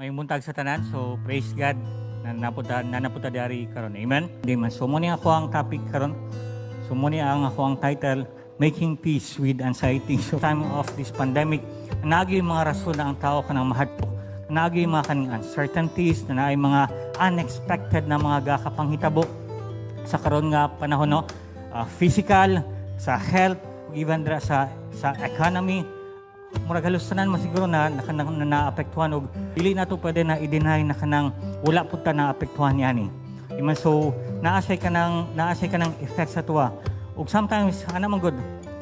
May muntag sa tanan, so praise God na napunta dari karon. Amen. Amen. So mo ni ako ang topic karon. So mo ni ang ako ang title, Making Peace with Anxiety. So time of this pandemic, naagi yung mga rason na ang tao kanang mahadlok. Naagi yung mga kaning uncertainties, na naay mga unexpected na mga gakapanghitabo sa karon nga panahon, no? Physical, sa health, even sa economy. Murag halos tanan masiguro na naapektuhan og dili na to pwede na i-deny na kanang wala pud ta naapektuhan yani. Iman so naasay kanang effect sa tuwa. Ug sometimes ana man good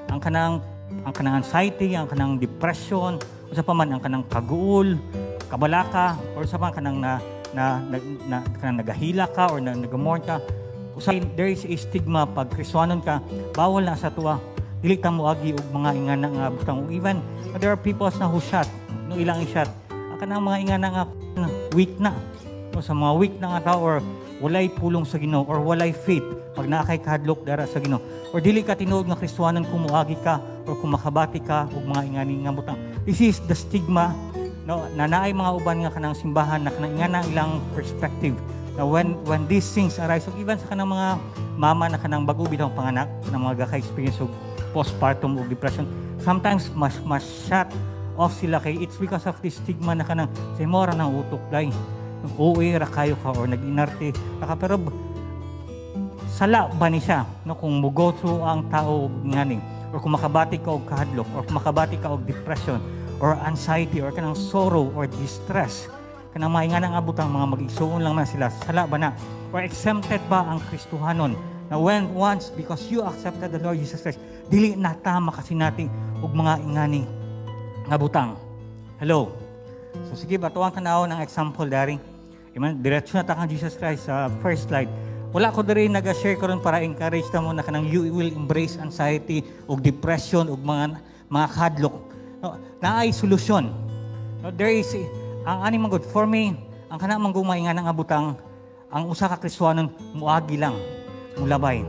ang kanang anxiety, ang kanang depression, usa pa man ang kanang kaguol, kabalaka or sa pa kanang kanang nagahila ka or nagamorn ka. Usay there is a stigma pag Kristiyanon ka, bawal na sa tuwa. Dili ta moagi og mga ingana nga butang. Even there are people na who shot, no ilang i-shot. Ang kanang mga ingana nga weak na. No, sa mga weak na nga tao or walay pulong sa Ginoo or walay faith pag naa kay kahadlok dara sa Ginoo. Or dili ka tinuod nga Kristiyanon kung moagi ka or kung makabati ka og mga ingani nga butang. This is the stigma, no, na naay mga uban nga kanang simbahan na kanang ingana ilang perspective. Now when these things arise, so even sa kanang mga mama na kanang bago bitong panganak, kanang mga gaka-experience og postpartum o depression, sometimes mas shut off sila kay it's because of this stigma na kanang say mora nang utok day. OA ra kayo ka or nag-inarte ka, pero sala ba ni siya no kung mo go through ang tao ngani or kung makabati ka og kahadlok or kung makabati ka og depression or anxiety or kanang sorrow or distress, kanang maingana nga butang mga mag-igsuon lang na sila, sala ba na or exempted ba ang Kristohanon na when once because you accepted the Lord Jesus Christ, dili na tama kasi natin og mga ingani nga butang. Hello. So sige ba tuwang tanaw ng example dari. Amen. Diretso na ta kang Jesus Christ sa first slide. Wala ko diri naga-share karon para encourage ta mo na kanang you will embrace anxiety og depression og mga kahadlok. No, naay solusyon. No, there is ang ani man good for me ang kana man ingana nga butang ang usa ka Kristiyanon muagi lang mulabay.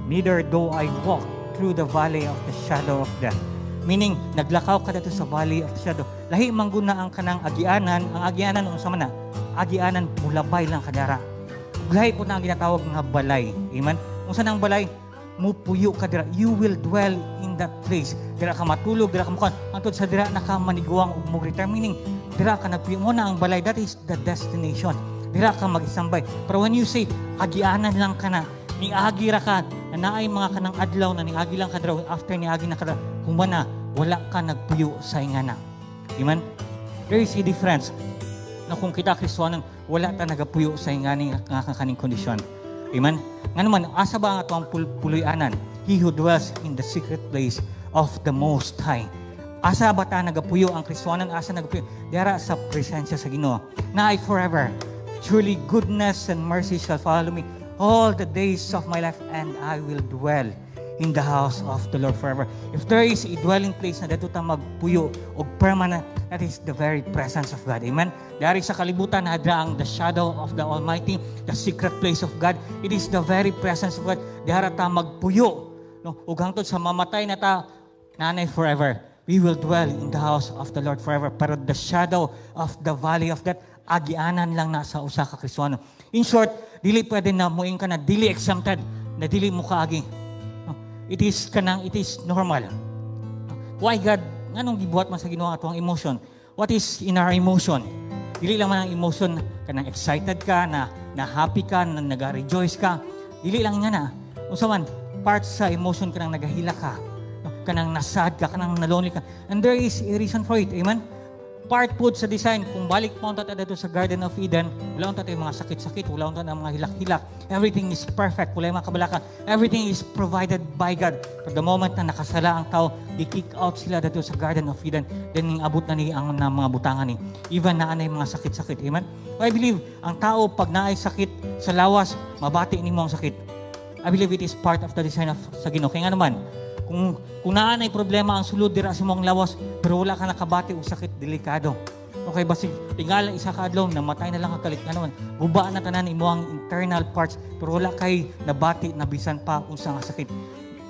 Neither do I walk through the valley of the shadow of death. Meaning, naglakaw ka dito sa valley of the shadow. Lahi mangguna ang kanang agianan. Ang agianan, unsa man na? Agianan, mulabay lang kadara. Lahi po na ang ginatawag nga balay. Amen? Unsa nang balay? Mupuyo ka dira. You will dwell in that place. Dira ka matulog, dira ka mukan. Antod sa dira nakamaniguang ug mo-retire. Meaning, dira ka nagpuyo mo na ang balay. That is the destination. Dira ka mag-isambay. Pero when you say, agianan lang ka na, niagi ra ka, na naay mga kanang adlaw na niagi lang ka daw, after niagi na ka daw, humana, wala ka nagpuyo sa ingana. Amen? There is a difference na kung kita Kristiyanon, wala ta nagapuyo sa ingani nga kaning kondisyon. Amen? Nga naman, asa ba ang atong puluyanan? He who dwells in the secret place of the Most High. Asa ba ta nagapuyo ang Kristiyanon? Asa nagapuyo? Dara sa presensya sa Ginoo. Na ay forever. Surely goodness and mercy shall follow me all the days of my life, and I will dwell in the house of the Lord forever. If there is a dwelling place na dito ta magpuyo o permanent, that is the very presence of God. Amen? Dari sa kalibutan, hadra ang the shadow of the Almighty, the secret place of God. It is the very presence of God. Dihara ta magpuyo. No? Ug hangtod sa mamatay na ta, nanay forever. We will dwell in the house of the Lord forever. Pero the shadow of the valley of death, agianan lang na sa usa ka Kristiyanon. In short, dili pwede na muing ka na dili exempted, na dili mo kaagi. It is normal. Why God, nganong gibuhat man sa Ginoo atong emotion? What is in our emotion? Dili lang man ang emotion kanang excited ka, na happy ka, na naga-rejoice ka. Dili lang nga na. Unsa man parts sa emotion kanang nagahila ka, kanang nasad ka, kanang nalonely ka. And there is a reason for it. Amen? Part po sa design, kung balik po ta dito sa Garden of Eden, wala unta tayo mga sakit-sakit, wala unta ang mga hilak-hilak. Everything is perfect, wala mga kabalaka. Everything is provided by God. But the moment na nakasala ang tao, di-kick out sila dito sa Garden of Eden, then abot na ni ang mga butangan ni. Even na anay mga sakit-sakit. Amen? I believe, ang tao pag naay sakit sa lawas, mabati ni mo ang sakit. I believe it is part of the design of sa Ginoo. Kaya nga naman, kung naanay problema ang sulod dira sa mong lawas, pero wala ka nakabati o sakit, delikado. Okay, basig tingala isa ka adlaw namatay na lang ang kalit nga naman. Guba na tanan imo ang internal parts, pero wala kay nabati na bisan pa unsa nga sakit.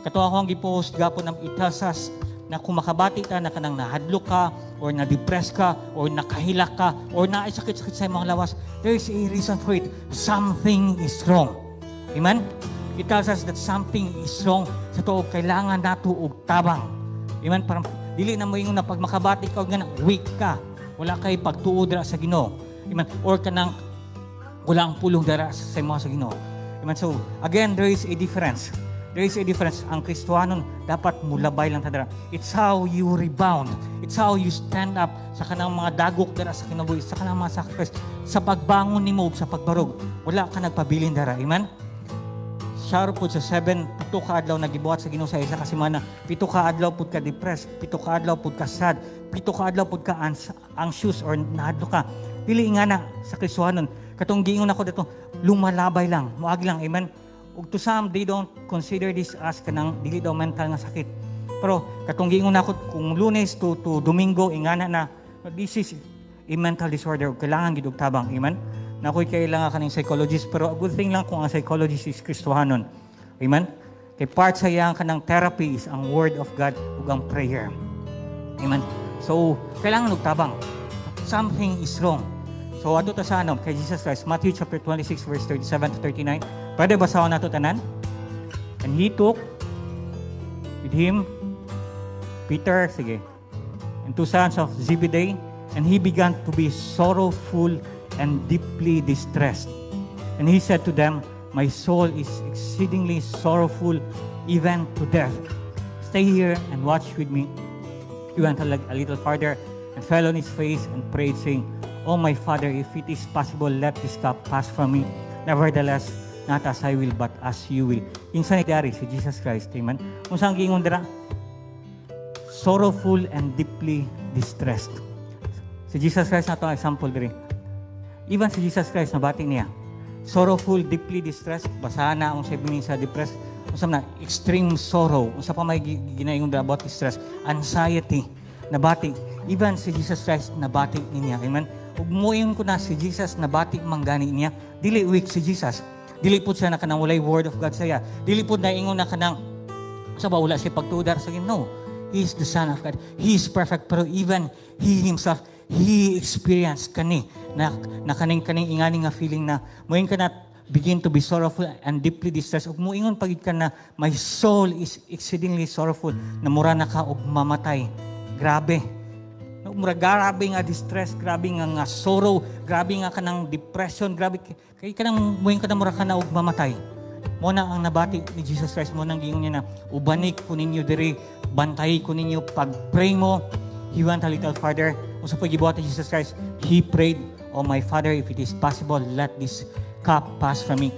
Kato ako ang gipost gapon ng itasas na kung makabati ta na kanang nahadlok ka o or na-depress ka, or nakahilak ka, or naisakit-sakit sa mga lawas, there is a reason for it. Something is wrong. Amen? It tells us that something is wrong. Sa tuog, kailangan nato og tabang. Amen? Parang dili na mo yung na pag makabati ka, weak ka. Wala kay pagtuo dira sa Ginoo. Amen? Or kanang wala ang pulong dira sa mga sa Ginoo. Amen? So, again, there is a difference. There is a difference. Ang Kristiyanon dapat mulabay lang tadara. It's how you rebound. It's how you stand up sa kanang mga dagok dara sa kinabuhi, sa kanang mga sacrifice, sa pagbangon nimo sa pagbarog. Wala ka nagpabilin dara. Amen? Siyaro po sa 7, 7 ka adlaw nagibuhat sa Ginoo sa isa ka semana. 7 ka adlaw pud ka depressed, 7 ka adlaw pud ka sad, 7 ka adlaw pud ka anxious or naadlo ka. Dili nga na sa Kristiyanon. Katong giingon ako dito, lumalabay lang, moagi lang. Amen? Ug to some, they don't consider this as kanang dili daw mental nga sakit. Pero katong giingon ako kung Lunes to Domingo ingana na this is a mental disorder. Kailangan gid og tabang. Amen. Na ako'y kailangan kaning psychologist, pero a good thing lang kung ang psychologist is Kristiyanon. Amen. Kay part sa iyang kanang therapy is ang word of God ug ang prayer. Amen. So kailangan og tabang. Something is wrong. So ato ta sa kay Jesus Christ, Matthew chapter 26 verse 37 to 39. Pwede basahon nato tanan? And he took with him Peter, sige, and 2 sons of Zebedee, and he began to be sorrowful and deeply distressed. And he said to them, my soul is exceedingly sorrowful, even to death. Stay here and watch with me. He went a little farther and fell on his face and prayed, saying, oh my Father, if it is possible, let this cup pass from me. Nevertheless, not as I will, but as you will. Insa ni dari si Jesus Christ. Amen. Kung saan giingon dira? Sorrowful and deeply distressed. Si Jesus Christ na itong example diri. Even si Jesus Christ, nabati niya. Sorrowful, deeply distressed. Basahan na ang sabihin sa depressed. Kung na, extreme sorrow. Kung sa pa may ginaingon dira about distress. Anxiety. Nabati. Even si Jesus Christ, nabati niya. Amen. Ug muingon ko na si Jesus, nabati manggani niya. Dili weak si Jesus. Dili po siya na kanang walay word of God saya. Dili po na ingon na kanang sa ba wala siya pagtudar sa Ginoo. No. He is the Son of God. He is perfect. Pero even He Himself, He experienced kani na kaning ingani nga feeling na muing ka na begin to be sorrowful and deeply distressed. Ug muingon pagid ka na my soul is exceedingly sorrowful na mura na ka og mamatay. Grabe. Mura grabe nga distress, grabe nga sorrow, grabe nga kanang depression, grabe kay kanang muing ka na mura ka na og mamatay. Mo na ang nabati ni Jesus Christ, mo nang giingon niya na ubanik ko ninyo diri, bantay ko ninyo pag-pray mo. He went a little farther. Usa pa gibuhat ni Jesus Christ, he prayed, oh my Father, if it is possible, let this cup pass from me.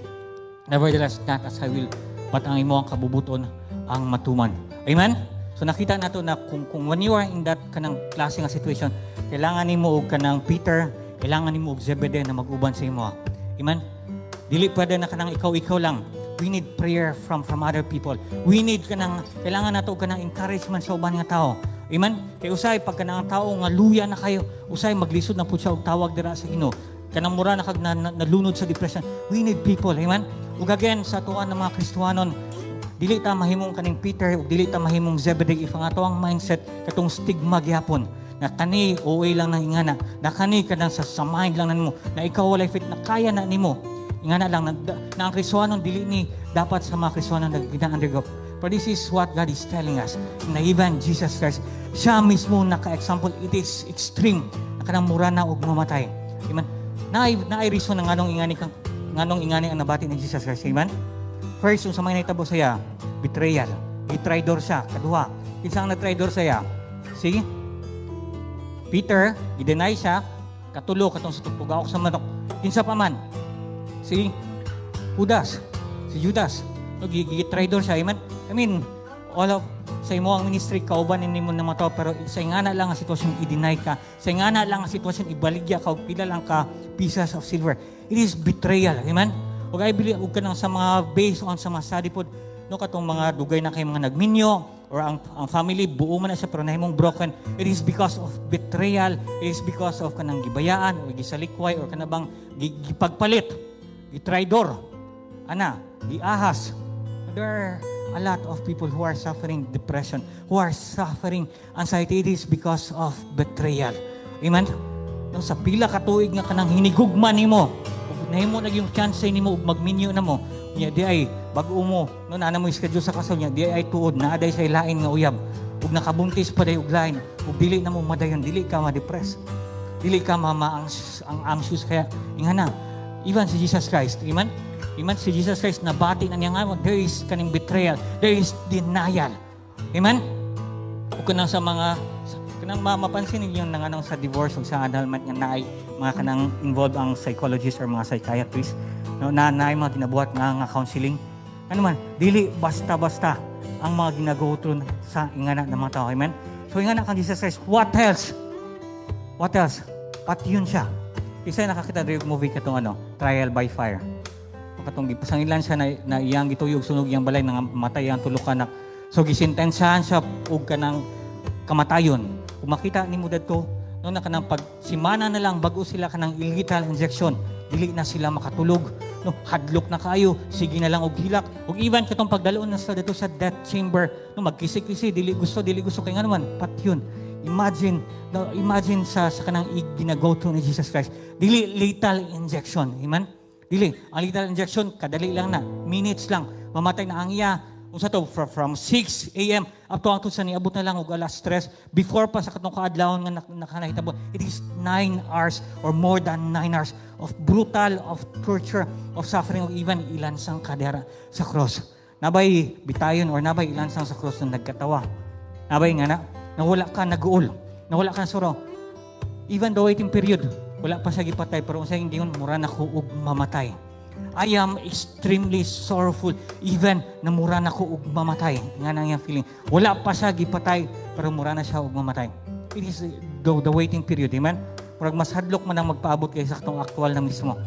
Nevertheless, not as I will, but ang imo ang kabubuton ang matuman. Amen? So nakita nato na kung when you are in that kanang klase nga situation, kailangan nimo og kanang Peter, kailangan nimo og Zebedee na mag-uban sa imo. Amen? Dili pwede na kanang ikaw lang. We need prayer from other people. We need kanang kailangan nato kanang encouragement sa uban nga tao. Amen? Kay usay pag kanang tao nga luya na kayo, usay maglisod na pud siya og tawag dira sa Ginoo. Kanang mura na kag nalunod sa depression. We need people. Amen? Ug again sa tuwa ng mga Kristiyanon, dili ta mahimong kaning Peter ug dili ta mahimong Zebedee if ang ato ang mindset katong stigma gyapon na kani OA lang nang ingana na kani kanang sa mind lang nimo na ikaw walay fit na kaya na nimo ingana lang na ang Kristiyanon dili ni dapat sa mga Kristiyanon na gina-undergo. But this is what God is telling us na even Jesus Christ siya mismo naka-example, it is extreme na kanang mura na og mamatay. Amen. Naay reason ng nganong ingani ang nabati ni Jesus Christ. Amen. First, yung sa mga naitabo saya, betrayal. I-traidor siya. Kaduha, kinsa ang na-traidor saya? Si Peter, i-deny siya. Katulo, katong sa tugpugawak sa manok. Kinsa pa man? Si Judas. Si Judas. I-traidor siya. Amen? I mean, all of sa imo ang ministry, kauban nimo na mga tao, pero sa ingana lang ang sitwasyon, i-deny ka. Sa ingana lang ang sitwasyon, ibaligya ka, pila lang ka pieces of silver. It is betrayal. Amen? Ug I believe ug kanang sa mga based on sa mga study pod no katong mga dugay na kay mga nagminyo or ang family buo man na siya pero nahimong broken. It is because of betrayal. It is because of kanang gibayaan o gisalikway or kanabang gipagpalit, gitraidor, ana, giahas. There are a lot of people who are suffering depression, who are suffering anxiety. It is because of betrayal. Amen? No, sa pila ka tuig nga kanang hinigugma nimo, nahimo na yung chance nimo ug magminyo na mo. Nya di ay bag-o mo, no na mo schedule sa kasal niya, di ay tuod na aday sa lain nga uyab. Ug nakabuntis pa day og lain, ug dili na mo madayon, dili ka ma-depress. Dili ka ang anxious kaya ingana. Even si Jesus Christ, amen? Amen, si Jesus Christ nabati na niya nga, there is kaning betrayal, there is denial. Amen? Ug kanang sa mga kanang mapansin ninyo nang anong sa divorce ug sa annulment nga naay mga kanang involved ang psychologist or mga psychiatrist, no, na naay mga ginabuhat nga counseling. Ano man, dili basta-basta ang mga ginagawa through sa ingana ng mga tao. Amen? So ingana kang Jesus Christ, what else? What else? Pati yun siya. Isa nakakita rin yung movie katong Trial by Fire. Katong gipasangilan siya na iyang gituyog sunog iyang balay nang matay ang tulo ka anak. So gisentensahan siya og kanang kamatayon. Kung makita nimo dadto, no na kanang pag simana na lang bago sila kanang lethal injection, dili na sila makatulog. No, hadlok na kayo, sige na lang og hilak. Ug even katong pagdaloon na sa dito sa death chamber, no magkisi-kisi, dili gusto kay nga naman, pat yun. Imagine sa kanang ginago to ni Jesus Christ. Dili lethal injection. Amen? Dili. Ang lethal injection, kadali lang na. Minutes lang. Mamatay na ang iya. Unsa to? From 6 a.m. up to sa niabot na lang og alas 3. Before pa sa katong kaadlawon nga nakanahitabo. It is 9 hours or more than 9 hours of brutal, of torture, of suffering, o even ilansang kadera sa cross. Nabay bitayon or nabay ilansang sa cross na nagkatawa. Nabay nga na wala ka nag-uol, na wala ka suro. Even the waiting period, wala pa siya gipatay, pero sa hindi yun, mura na ko ug mamatay. I am extremely sorrowful, even na mura na ko ug mamatay. Nga nang yung feeling. Wala pa siya gipatay, pero mura na siya ug mamatay. It is the waiting period, amen? Pero mas hadlok man ang magpaabot kay sa itong aktual na mismo.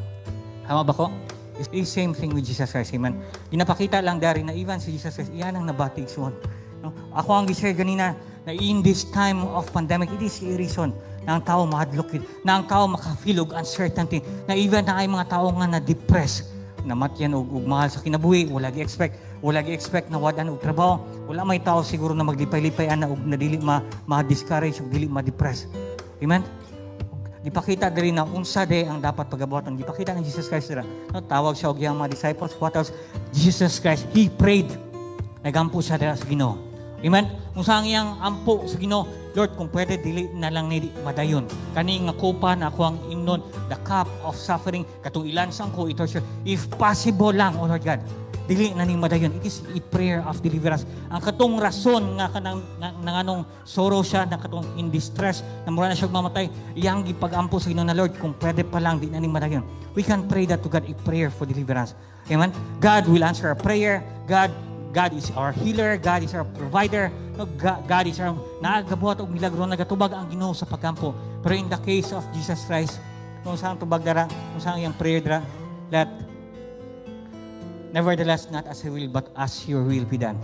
Tama ba ko? It's the same thing with Jesus Christ, amen? Ginapakita lang dari na even si Jesus Christ, iyan ang nabatig suon. No? Ako ang gisay ganina, na in this time of pandemic, it is a reason na ang tao mahadlok, na ang tao makafeel og uncertainty, na even na ay mga tao nga na-depress, namatyan og mahal sa kinabuhi, wala gi-expect na wadan og trabaho, wala may tao siguro na maglipay-lipay na og nadili ma-discourage og dili ma-depress. Amen? Ipakita diri na unsa day ang dapat pagabuhaton. Ipakita ni Jesus Christ dira. No, tawag siya og iyang mga disciples. What else? Jesus Christ, He prayed. Nagampo siya dira sa Ginoo. Amen? Kung saan iyang ampo sa Ginoo, Lord, kung pwede, dili na lang ni madayon. Kani nga kupa na ako ang imnon, the cup of suffering, katong ilansang ko ito siya. If possible lang, O Lord God, dili na ni madayon. It is a prayer of deliverance. Ang katong rason nga kanang anong sorrow siya, na katong in distress, na mura na siya mamatay, iyang gipag-ampo sa Ginoo na Lord, kung pwede pa lang, di na ni madayon. We can pray that to God, a prayer for deliverance. Amen? God will answer our prayer. God is our healer, God is our provider, God is our naagabuhat og milagro, nagatubag ang Ginoo sa pagkampo. Pero in the case of Jesus Christ, kung saan tubag dara, kung saan iyang prayer dara, let nevertheless not as I will but as your will be done.